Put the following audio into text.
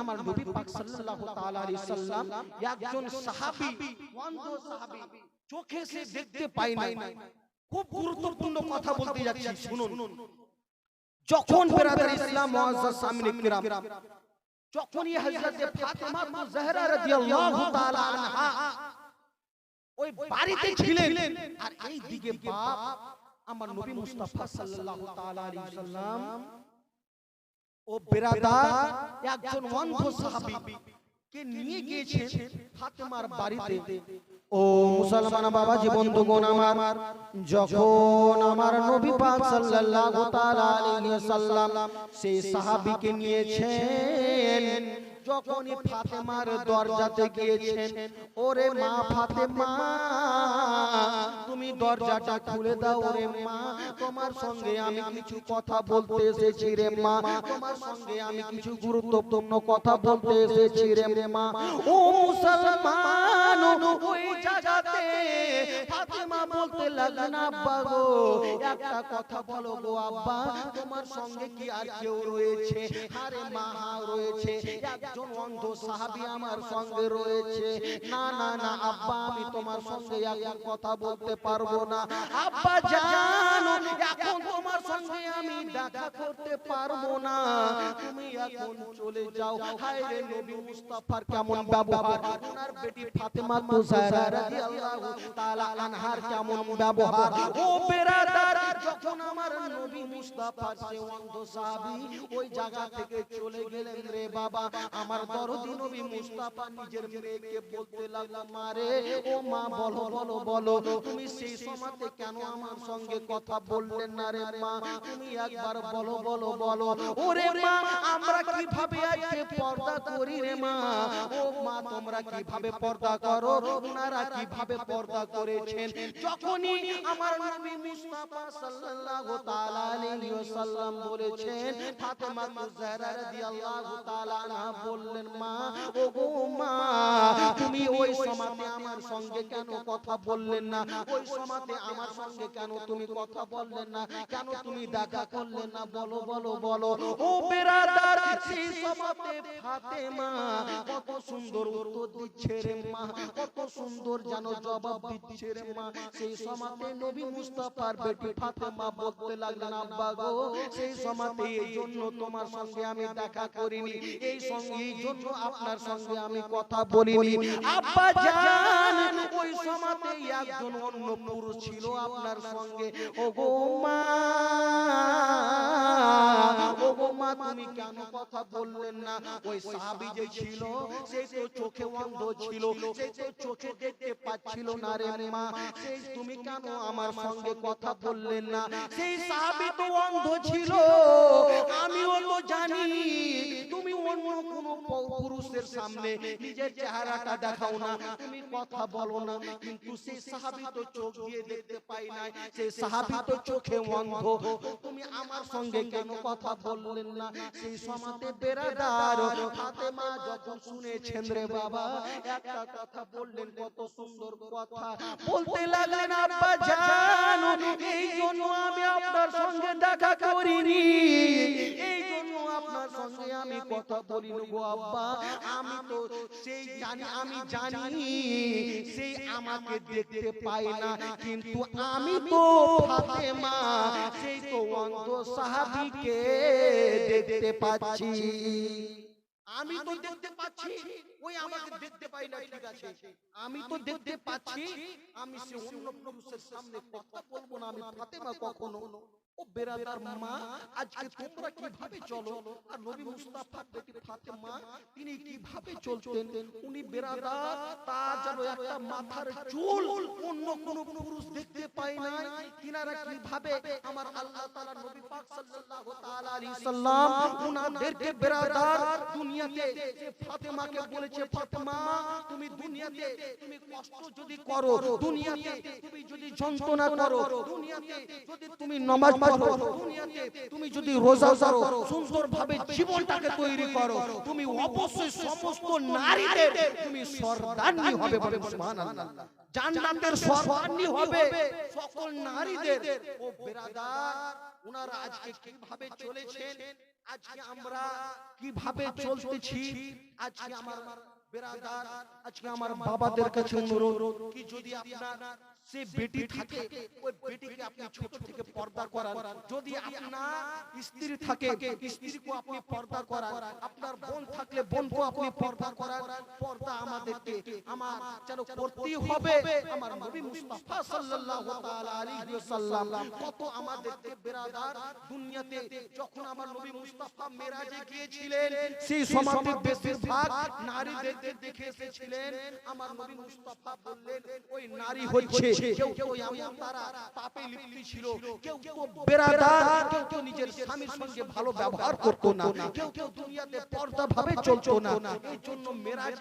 আমার নবী পাক সাল্লাল্লাহু তাআলা আলাইহি সাল্লাম একজন সাহাবী, অন্ধ সাহাবী, চোখে সে দেখতে পায় না। খুব গুরুত্বপূর্ণ কথা বলতে যাচ্ছি, শুনুন। যখন বিরাদার ইসলাম মুআজ্জাজ সামিন কিরাম, যখনই হযরতে ফাতেমা জাহরা রাদিয়াল্লাহু তাআলা আনহা ওই বাড়িতে ছিলেন, আর এই দিকে বাপ আমার নবী মুস্তাফা সাল্লাল্লাহু তাআলা আলাইহি সাল্লাম ও বিরাদার একজন অন্ধ সাহাবী কে নিয়ে গিয়েছেন ফাতেমার বাড়িতে। ও মুসলমান বাবাজি বন্ধুগণ আমার, যখন আমার নবী পাক সাল্লাল্লাহু তাআলা আলাইহি সাল্লাম সেই সাহাবীকে নিয়েছেন, যখনই ফাতেমার দরজাতে গিয়েছেন, ওরে মা ফাতেমা তুমি দরজাটা খুলে দাও রে মা, তোমার সঙ্গে আমি কিছু কথা বলতে এসেছি রে মা, তোমার সঙ্গে আমি কিছু গুরুত্বপূর্ণ কথা বলতে এসেছি রে মা। ও মুসলমান, ওই জায়গাতে ফাতেমা বলতে লাগলেন, আব্বা গো একটা কথা বলো গো আব্বা, তোমার সঙ্গে কি আর কেউ রয়েছে? আরে মা রয়েছে, একজন অন্ধ সাহাবী আমার সঙ্গে রয়েছে। না না না আব্বা, আমি তোমার সঙ্গে এখন কথা বলতে পারবো না। আব্বা জানো, এখন তোমার সঙ্গে আমি দেখা করতে পারবো না, তুমি এখন চলে যাও। হায় রে নবী মুস্তাফার কেমন ব্যবহার, ওনার বেটি ফাতেমা জাহরা রাদিয়াল্লাহু তাআলা আনহার কেমন ব্যবহার। ও বেরাদার, যখন আমার নবী মুস্তাফার সে অন্ধ সাহাবী ওই জায়গা থেকে চলে গেলেন রে বাবা, আমার দরদি নবী মুস্তাফা নিজের মেয়েকে বলতে লাগলেন, মা রে ও মা বলো বলো বলো, তুমি সেই সময়তে কেন আমার সঙ্গে কথা বললেন না রে মা, তুমি একবার বলো বলো বলো। ওরে মা, আমরা কিভাবে আজকে পর্দা করি রে মা, ও মা তোমরা কিভাবে পর্দা করো, ওনারা কিভাবে পর্দা করেছেন। যখনই আমার নবী মুস্তাফা সাল্লাল্লাহু তাআলা আলাইহি ওয়াসাল্লাম বলেছেন, ফাতেমা জাহরা রাদিয়াল্লাহু তাআলা আনহা বললেন, মা ও গো মা তুমি ওই সময়তে আমার সঙ্গে কেন কথা বললেন না, ওই সময়তে আমার সঙ্গে কেন তুমি কথা বললেন না, কেন তুমি দেখা করলেন না, বলো বলো বলো। ও বেরাদার, সেই সময়তে ফাতেমা কত সুন্দর উত্তর দিচ্ছে রে মা, কত সুন্দর যেন জবাব দিচ্ছে রে মা। সেই সময়তে নবী মুস্তাফার বেটি ফাতেমা বলতে লাগলেন, আব্বা গো সেই সময়তে এই জন্য তোমার সঙ্গে আমি দেখা করিনি, এই জন্য আপনার সঙ্গে আমি কথা বলিনি। আব্বা জান, ওই সময়তে একজন অন্য পুরুষ ছিল আপনার সঙ্গে। ও গো মা, ও গো মা তুমি কেন কথা বললেন না? ওই সাহাবী যে ছিল সেই তো চোখে অন্ধ ছিল, সেই তো চোখে দেখতে পাচ্ছিল না রে মা, সেই তুমি কেন আমার সঙ্গে কথা বললেন না? সেই সাহাবী তো অন্ধ ছিল, আমিও তো জানি তুমি অন্য কোন পুরুষের সামনে নিজের চেহারাটা দেখাও না, তুমি কথা বলো না, কিন্তু সেই সাহাবী তো চোখ দিয়ে দেখতে পাই না, সেই সাহাবী তো চোখে অন্ধ, তুমি আমার সঙ্গে কেন কথা বললেন না? সেই সময়তে বেরাদার ফাতেমা যখন শুনেছেন রে বাবা, একটা কথা বললেন, কত সুন্দর কথা বলতে লাগলেন, আব্বা জানো এই জন্য আমি আপনার সঙ্গে দেখা করিনি, এই জন্য আপনার সঙ্গে আমি কথা বলিনি গো আব্বা, আমি তো সেই জানি, আমি জানি সেই আমাকে দেখতে পায় না, কিন্তু আমি তো ফাতেমা সেই তো অন্ধ সাহাবীকে দেখতে পাচ্ছি, আমি তো দেখতে পাচ্ছি, ওই আমাকে দেখতে পাই না, ঠিক আছে আমি তো দেখতে পাচ্ছি, আমি সে অন্য পুরুষের সামনে কথা বলবো না, আমি ফাতেমা কখনো। ও বেরাদার মা, আজকে তোমরা কিভাবে চলো, আর নবী মুস্তাফার বেটি ফাতেমা তিনি কিভাবে চলতেন, উনি বেরাদার তার যেন একটা মাথার চুল অন্য কোন পুরুষ দেখতে পায় না, তিনারা কিভাবে আমার আল্লাহ তাআলা নবী পাক সাল্লাল্লাহু তাআলা আলাইহি সাল্লাম উনাদেরকে বেরাদার দুনিয়াতে যে ফাতেমাকে বলেছে, ফাতেমা তুমি দুনিয়াতে তুমি কষ্ট যদি করো, দুনিয়াতে তুমি যদি যন্ত্রণা করো, দুনিয়াতে যদি তুমি নামাজ পড়ো, দুনিয়াতে তুমি যদি রোজা করো, সুন্দরভাবে জীবনটাকে তৈরি করো, তুমি অবশ্যই সমস্ত নারীদের তুমি সর্দারনি হবে, বলে সুবহানাল্লাহ। জান্নাতের সর্দারনি হবে সকল নারীদের। ও বেরাদার, ওনারা আজকে কিভাবে চলেছেন, আজকে আমরা কিভাবে চলতেছি, আজকে আমার বেরাদার, আজকে আমার বাবাদের কাছে অনুরোধ কি যদি আপনার সে বেটি থাকে, ওই বেটিকে আপনি ছোট থেকে পর্দা করান। যদি আপনার স্ত্রী থাকে, স্ত্রীকে আপনি পর্দা করান। আপনার বোন থাকলে বোনকে আপনি পর্দা করান। পর্দা আমাদেরকে আমার যেন করতেই হবে। আমার নবী মুস্তাফা সাল্লাল্লাহু তাআলা আলাইহি ওয়াসাল্লাম কত আমাদেরকে বেরাদার দুনিয়াতে যখন আমার নবী মুস্তাফা মেরাজে গিয়েছিলেন, সেই সময়তে বেশিরভাগ নারীদেরকে দেখে এসেছিলেন। আমার নবী মুস্তাফা বললেন ওই নারী হচ্ছে কেউ কেউ এমন তারা পাপে লিপ্ত ছিল, কেউ কেউ বেরাদার, কেউ কেউ নিজের স্বামীর সঙ্গে ভালো ব্যবহার করতো না, কেউ কেউ দুনিয়াতে পর্দা ভাবে চলতো না। এই জন্য মেরাজ